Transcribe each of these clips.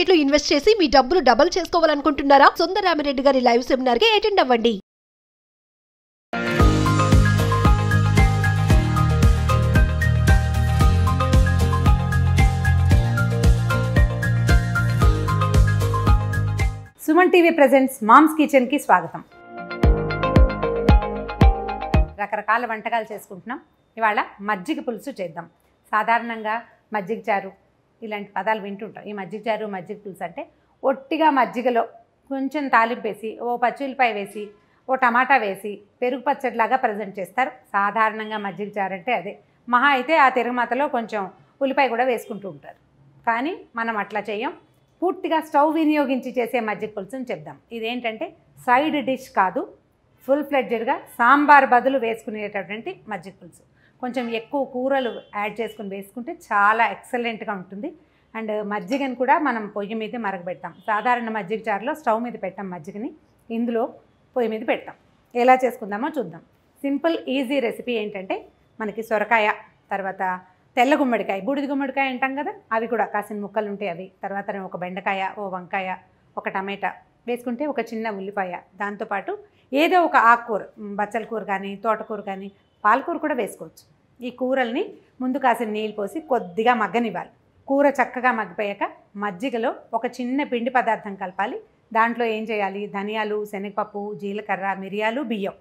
Market లో invest చేసి మీ డబ్బులు డబుల్ చేసుకోవాలనుకుంటున్నారా? సుందరరామిరెడ్డి గారి లైవ్ సెమినార్ కి అటెండ్ అవ్వండి. Suman TV presents mom's kitchen కి స్వాగతం. రకరకాల వంటకాలు చేసుకుంటున్నాం. ఇవాళ మజ్జిగ పులుసు చేద్దాం. సాధారణంగా మజ్జిగ చారు ఇలాంటి పదాలు వింటుంటాం. ఈ మజ్జిగ చారు మజ్జిగ పులుసు అంటే ఒట్టిగా మజ్జిగలో కొంచెం తాలింపు వేసి, ఓ పచ్చిమిరపకాయ వేసి, ఓ టమాటా వేసి పెరుగు పచ్చడిలాగా ప్రజెంట్ చేస్తారు. సాధారణంగా మజ్జిగ చారు అంటే అదే. మహా అయితే ఆ తిరగమాతలో కొంచెం ఉల్లిపాయ కూడా వేసుకుంటూ ఉంటారు. కానీ మనం అట్లా చేయం. పూర్తిగా స్టవ్ వినియోగించి చేసే మజ్జిగ పులుసుని చెప్దాం. ఇదేంటంటే సైడ్ డిష్ కాదు, ఫుల్ ఫ్లెడ్జెడ్గా సాంబార్ బదులు వేసుకునేటటువంటి మజ్జిగ పులుసు. కొంచెం ఎక్కువ కూరలు యాడ్ చేసుకుని వేసుకుంటే చాలా ఎక్సలెంట్గా ఉంటుంది. అండ్ మజ్జిగని కూడా మనం పొయ్యి మీద మరగబెడతాం. సాధారణ మజ్జిగ చారులో స్టవ్ మీద పెట్టాం మజ్జిగని, ఇందులో పొయ్యి మీద పెడతాం. ఎలా చేసుకుందామో చూద్దాం. సింపుల్ ఈజీ రెసిపీ ఏంటంటే మనకి సొరకాయ, తర్వాత తెల్ల గుమ్మడికాయ, బూడిద గుమ్మడికాయ అంటాం కదా, అవి కూడా కాసిన ముక్కలు ఉంటాయి అవి, తర్వాత ఒక బెండకాయ, ఓ వంకాయ, ఒక టమాటా వేసుకుంటే, ఒక చిన్న ఉల్లిపాయ, దాంతోపాటు ఏదో ఒక ఆకుకూర, బచ్చల కూర కానీ, తోటకూర కానీ, పాలకూర కూడా వేసుకోవచ్చు. ఈ కూరల్ని ముందు కాసిన నీళ్ళు పోసి కొద్దిగా మగ్గనివ్వాలి. కూర చక్కగా మగ్గిపోయాక మజ్జిగలో ఒక చిన్న పిండి పదార్థం కలపాలి. దాంట్లో ఏం చేయాలి, ధనియాలు, శనగపప్పు, జీలకర్ర, మిరియాలు, బియ్యం,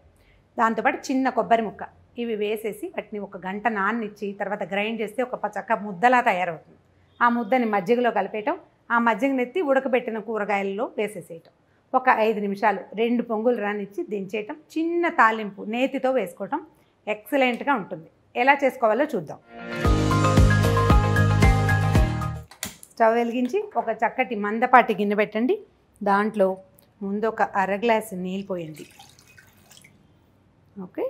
దాంతోపాటు చిన్న కొబ్బరి ముక్క, ఇవి వేసేసి వాటిని ఒక గంట నాననిచ్చి తర్వాత గ్రైండ్ చేస్తే ఒక చక్క ముద్దలా తయారవుతుంది. ఆ ముద్దని మజ్జిగలో కలిపేయటం, ఆ మజ్జిగని ఎత్తి ఉడకబెట్టిన కూరగాయల్లో వేసేసేయటం. ఒక 5 నిమిషాలు 2 పొంగులు రానిచ్చి దించేయటం. చిన్న తాలింపు నేతితో వేసుకోవటం ఎక్సలెంట్గా ఉంటుంది. ఎలా చేసుకోవాలో చూద్దాం. స్టవ్ వెలిగించి ఒక చక్కటి మందపాటి గిన్నె పెట్టండి. దాంట్లో ముందు ఒక అర గ్లాసు నీళ్ళు పోయండి. ఓకే,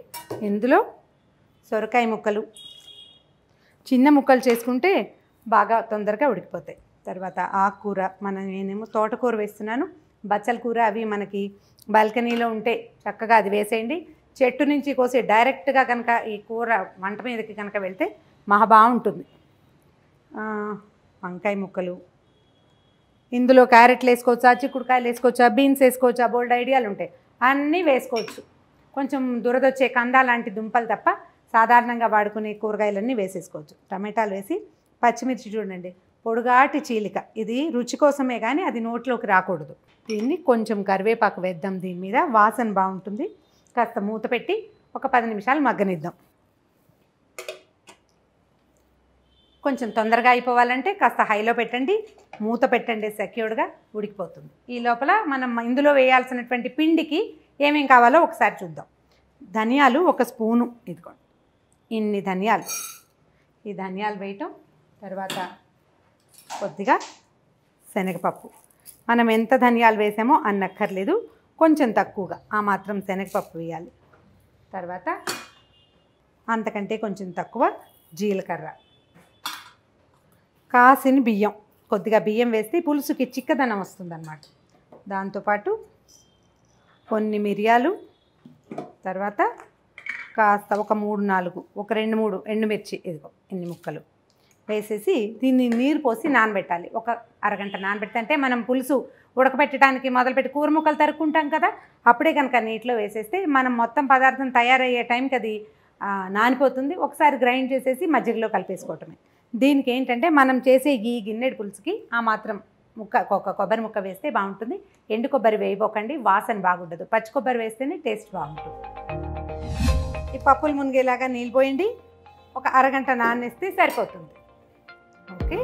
ఇందులో సొరకాయ ముక్కలు, చిన్న ముక్కలు చేసుకుంటే బాగా తొందరగా ఉడికిపోతాయి. తర్వాత ఆకుకూర, నేనేమో తోటకూర వేస్తున్నాను, బచ్చల కూర అవి మనకి బాల్కనీలో ఉంటే చక్కగా అది వేసేయండి. చెట్టు నుంచి కోసి డైరెక్ట్గా కనుక ఈ కూర వంట మీదకి కనుక వెళ్తే మహా బాగుంటుంది. వంకాయ ముక్కలు, ఇందులో క్యారెట్లు వేసుకోవచ్చా, చిక్కుడుకాయలు వేసుకోవచ్చా, బీన్స్ వేసుకోవచ్చా, బోల్డ్ ఐడియాలు ఉంటాయి, అన్నీ వేసుకోవచ్చు. కొంచెం దురదొచ్చే కంద లాంటి దుంపలు తప్ప సాధారణంగా వాడుకునే కూరగాయలన్నీ వేసేసుకోవచ్చు. టమాటాలు వేసి, పచ్చిమిర్చి చూడండి పొడుగాటి చీలిక, ఇది రుచి కోసమే కానీ అది నోట్లోకి రాకూడదు. దీన్ని కొంచెం కరివేపాకు వేద్దాం, దీని మీద వాసన బాగుంటుంది. కాస్త మూత పెట్టి ఒక 10 నిమిషాలు మగ్గనిద్దాం. కొంచెం తొందరగా అయిపోవాలంటే కాస్త హైలో పెట్టండి, మూత పెట్టండి, సెక్యూర్డ్గా ఉడికిపోతుంది. ఈ లోపల మనం ఇందులో వేయాల్సినటువంటి పిండికి ఏమేం కావాలో ఒకసారి చూద్దాం. ధనియాలు 1 స్పూను, ఇదిగోండి ఇన్ని ధనియాలు, ఈ ధనియాలు వేయటం. తర్వాత కొద్దిగా శనగపప్పు, మనం ఎంత ధనియాలు వేసామో అన్నక్కర్లేదు, కొంచెం తక్కువగా ఆ మాత్రం శనగపప్పు వేయాలి. తర్వాత అంతకంటే కొంచెం తక్కువ జీలకర్ర, కాసిన బియ్యం, కొద్దిగా బియ్యం వేస్తే పులుసుకి చిక్కదనం వస్తుందన్నమాట. దాంతోపాటు కొన్ని మిరియాలు, తర్వాత కాస్త ఒక 3-4, ఒక 2-3 ఎండుమిర్చి, ఇదిగో ఇన్ని ముక్కలు వేసేసి దీన్ని నీరు పోసి నానబెట్టాలి. ఒక అరగంట నానబెడితే, అంటే మనం పులుసు ఉడకబెట్టడానికి మొదలుపెట్టి కూర ముక్కలు తరుక్కుంటాం కదా, అప్పుడే కనుక నీటిలో వేసేస్తే మనం మొత్తం పదార్థం తయారయ్యే టైంకి అది నానిపోతుంది. ఒకసారి గ్రైండ్ చేసేసి మజ్జిగలో కలిపేసుకోవటమే. దీనికి ఏంటంటే మనం చేసే ఈ గిన్నెడి పులుసుకి ఆ మాత్రం ఒక కొబ్బరి ముక్క వేస్తే బాగుంటుంది. ఎండు కొబ్బరి వేయబోకండి, వాసన బాగుండదు. పచ్చి కొబ్బరి వేస్తేనే టేస్ట్ బాగుంటుంది. ఈ పప్పులు మునిగేలాగా నీళ్ళు పోయండి, ఒక అరగంట నానేస్తే సరిపోతుంది. ఓకే,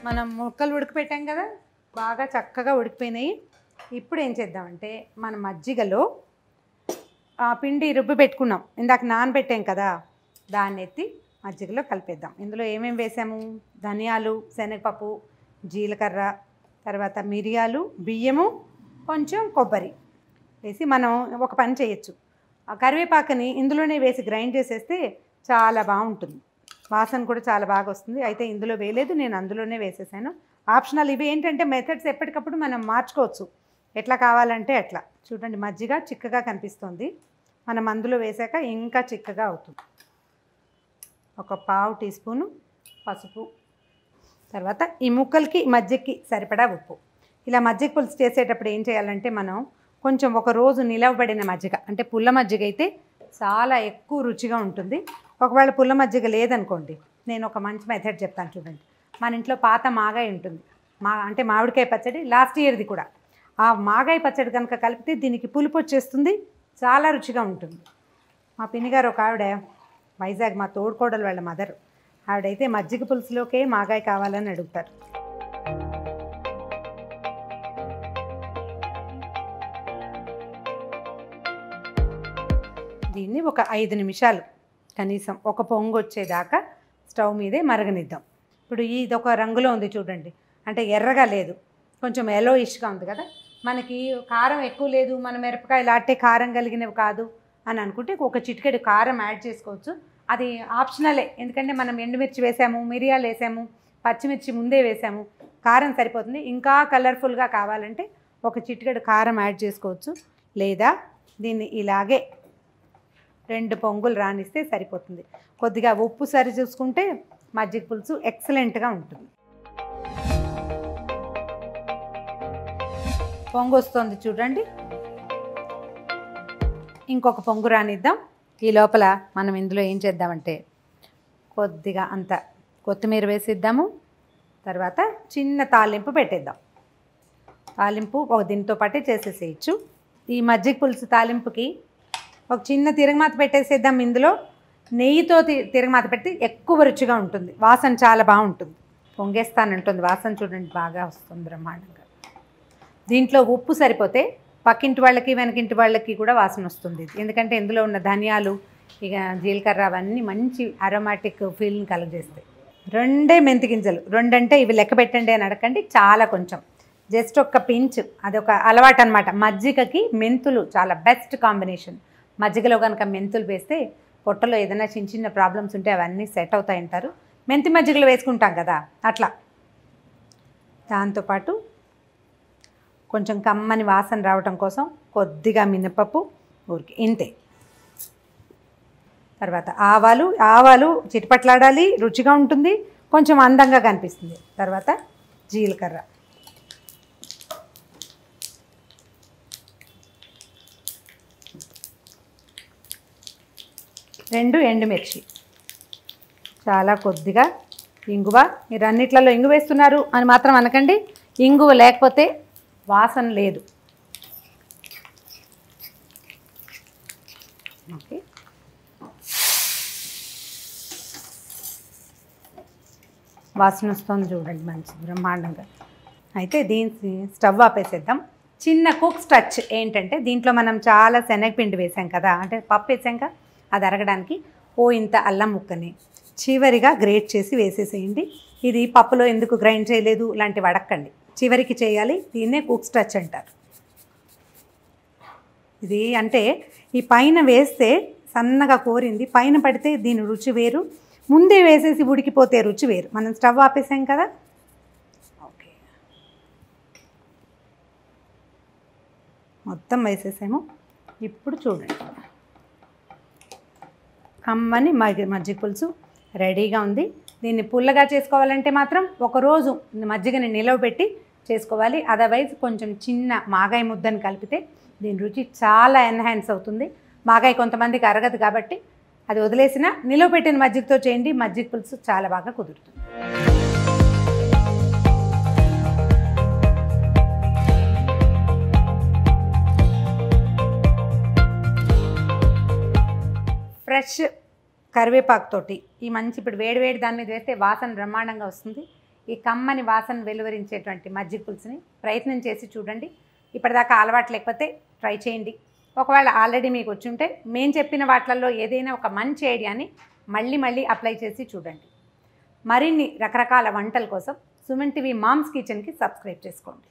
మనం ముక్కలు ఉడకపెట్టాం కదా, బాగా చక్కగా ఉడికిపోయినాయి. ఇప్పుడు ఏం చేద్దామంటే మన మజ్జిగలో పిండి రుబ్బి పెట్టుకున్నాం, ఇందాక నానబెట్టాం కదా, దాన్ని ఎత్తి మజ్జిగలో కలిపేద్దాం. ఇందులో ఏమేమి వేసాము, ధనియాలు, శనగపప్పు, జీలకర్ర, తర్వాత మిరియాలు, బియ్యము, కొంచెం కొబ్బరి వేసి మనం ఒక పని చేయొచ్చు. కరివేపాకుని ఇందులోనే వేసి గ్రైండ్ చేసేస్తే చాలా బాగుంటుంది, వాసన కూడా చాలా బాగా వస్తుంది. అయితే ఇందులో వేయలేదు, నేను అందులోనే వేసేసాను. ఆప్షనల్. ఇవి ఏంటంటే మెథడ్స్ ఎప్పటికప్పుడు మనం మార్చుకోవచ్చు, ఎట్లా కావాలంటే అట్లా. చూడండి మజ్జిగ చిక్కగా కనిపిస్తుంది, మనం అందులో వేసాక ఇంకా చిక్కగా అవుతుంది. ఒక పావు టీ స్పూను పసుపు, తర్వాత ఈ ముక్కలకి మజ్జిగకి సరిపడా ఉప్పు. ఇలా మజ్జిగ పులుసు చేసేటప్పుడు ఏం చేయాలంటే మనం కొంచెం ఒక రోజు నిలవబడిన మజ్జిగ, అంటే పుల్ల మజ్జిగ అయితే చాలా ఎక్కువ రుచిగా ఉంటుంది. ఒకవేళ పుల్ల మజ్జిగ లేదనుకోండి, నేను ఒక మంచి మెథడ్ చెప్తాను చూడండి. మన ఇంట్లో పాత మాగాయ ఉంటుంది, అంటే మామిడికాయ పచ్చడి, లాస్ట్ ఇయర్ది కూడా. ఆ మాగాయ పచ్చడి కనుక కలిపితే దీనికి పులుపు వచ్చేస్తుంది, చాలా రుచిగా ఉంటుంది. మా పిన్నిగారు ఒక ఆవిడ వైజాగ్, మా తోడుకోడలు వాళ్ళ మదర్, ఆవిడైతే మజ్జిగ పులుసులోకే మాగాయ కావాలని అడుగుతారు. దీన్ని ఒక 5 నిమిషాలు కనీసం ఒక పొంగు వచ్చేదాకా స్టవ్ మీదే మరగనిద్దాం. ఇప్పుడు ఇది ఒక రంగులో ఉంది చూడండి, అంటే ఎర్రగా లేదు, కొంచెం ఎలోయిష్గా ఉంది కదా. మనకి కారం ఎక్కువ లేదు, మన మిరపకాయలు ఆటే కారం కలిగినవి కాదు అని అనుకుంటే ఒక చిటికెడు కారం యాడ్ చేసుకోవచ్చు. అది ఆప్షనలే, ఎందుకంటే మనం ఎండుమిర్చి వేసాము, మిరియాలు వేసాము, పచ్చిమిర్చి ముందే వేసాము, కారం సరిపోతుంది. ఇంకా కలర్ఫుల్గా కావాలంటే ఒక చిటికెడు కారం యాడ్ చేసుకోవచ్చు, లేదా దీన్ని ఇలాగే 2 పొంగులు రానిస్తే సరిపోతుంది. కొద్దిగా ఉప్పు సరి చూసుకుంటే మజ్జిగ పులుసు ఎక్సలెంట్గా ఉంటుంది. పొంగు వస్తుంది చూడండి, ఇంకొక పొంగు రానిద్దాం. ఈ లోపల మనం ఇందులో ఏం చేద్దామంటే కొద్దిగా అంత కొత్తిమీర వేసిద్దాము, తర్వాత చిన్న తాలింపు పెట్టేద్దాం. తాలింపు ఒక దీంతో పాటే చేసేసేయచ్చు. ఈ మజ్జిగ పులుసు తాలింపుకి ఒక చిన్న తిరగమాత పెట్టేసేద్దాం. ఇందులో నెయ్యితో తిరగమాత పెడితే ఎక్కువ రుచిగా ఉంటుంది, వాసన చాలా బాగుంటుంది. పొంగేస్తానంటుంది, వాసన చూడండి బాగా వస్తుంది బ్రహ్మాండంగా. దీంట్లో ఉప్పు సరిపోతే పక్కింటి వాళ్ళకి వెనకింటి వాళ్ళకి కూడా వాసన వస్తుంది, ఎందుకంటే ఇందులో ఉన్న ధనియాలు, ఇక జీలకర్ర అవన్నీ మంచి అరోమాటిక్ ఫీల్ని కలుగజేస్తాయి. 2 మెంతి గింజలు, 2 అంటే ఇవి లెక్క పెట్టండి అని అడగండి, చాలా కొంచెం, జస్ట్ ఒక పించ్, అదొక అలవాటు అనమాట. మజ్జిగకి మెంతులు చాలా బెస్ట్ కాంబినేషన్. మజ్జిగలో కనుక మెంతులు వేస్తే పొట్టలో ఏదైనా చిన్న చిన్న ప్రాబ్లమ్స్ ఉంటే అవన్నీ సెట్ అవుతాయంటారు. మెంతి మజ్జిగలో వేసుకుంటాం కదా అట్లా. దాంతోపాటు కొంచెం కమ్మని వాసన రావటం కోసం కొద్దిగా మినపప్పు, ఊరికి ఇంతే. తర్వాత ఆవాలు చిటిపట్లాడాలి, రుచిగా ఉంటుంది, కొంచెం అందంగా కనిపిస్తుంది. తర్వాత జీలకర్ర, 2 ఎండుమిర్చి, చాలా కొద్దిగా ఇంగువ. మీరు అన్నిట్లలో ఇంగు వేస్తున్నారు అని మాత్రం అనకండి, ఇంగువ లేకపోతే వాసన లేదు. ఓకే, వాసన వస్తుంది చూడండి మంచి బ్రహ్మాండంగా. అయితే దీన్ని స్టవ్ ఆపేసేద్దాం. చిన్న కుక్స్ టచ్ ఏంటంటే దీంట్లో మనం చాలా శనగపిండి వేసాం కదా, అంటే పప్పు వేసాం కదా, అది అరగడానికి ఇంత అల్లం ముక్కని చివరిగా గ్రేట్ చేసి వేసేసేయండి. ఇది పప్పులో ఎందుకు గ్రైండ్ చేయలేదు లాంటివి అడక్కండి, చివరికి చేయాలి. దీన్నే కుక్స్ టచ్ అంటారు. ఇది అంటే ఈ పైన వేస్తే సన్నగా కోరింది, పైన పడితే దీని రుచి వేరు, ముందే వేసేసి ఉడికిపోతే రుచి వేరు. మనం స్టవ్ ఆపేసాం కదా. ఓకే, మొత్తం వేసేసాము. ఇప్పుడు చూడండి, కమ్మని మజ్జిగ పులుసు రెడీగా ఉంది. దీన్ని పుల్లగా చేసుకోవాలంటే మాత్రం ఒకరోజు మజ్జిగని నిలవబెట్టి చేసుకోవాలి. అదర్వైజ్ కొంచెం చిన్న మాగాయ ముద్దని కలిపితే దీని రుచి చాలా ఎన్హాన్స్ అవుతుంది. మాగాయ కొంతమందికి అరగదు కాబట్టి అది వదిలేసిన నిలవబెట్టిన మజ్జిగతో చేయండి, మజ్జిగ పులుసు చాలా బాగా కుదురుతుంది. ఫ్రెష్ కరివేపాకుతోటి ఈ మంచి ఇప్పుడు వేడివేడి దాని మీద వేస్తే వాసన బ్రహ్మాండంగా వస్తుంది. ఈ కమ్మని వాసన వెలువరించేటువంటి మజ్జిగ పులుసుని ప్రయత్నం చేసి చూడండి. ఇప్పటిదాకా అలవాటు లేకపోతే ట్రై చేయండి. ఒకవేళ ఆల్రెడీ మీకు వచ్చి ఉంటే మేము చెప్పిన వాటిల్లో ఏదైనా ఒక మంచి ఐడియాని మళ్ళీ అప్లై చేసి చూడండి. మరిన్ని రకరకాల వంటల కోసం సుమన్ టీవీ మామ్స్ కిచెన్కి సబ్స్క్రైబ్ చేసుకోండి.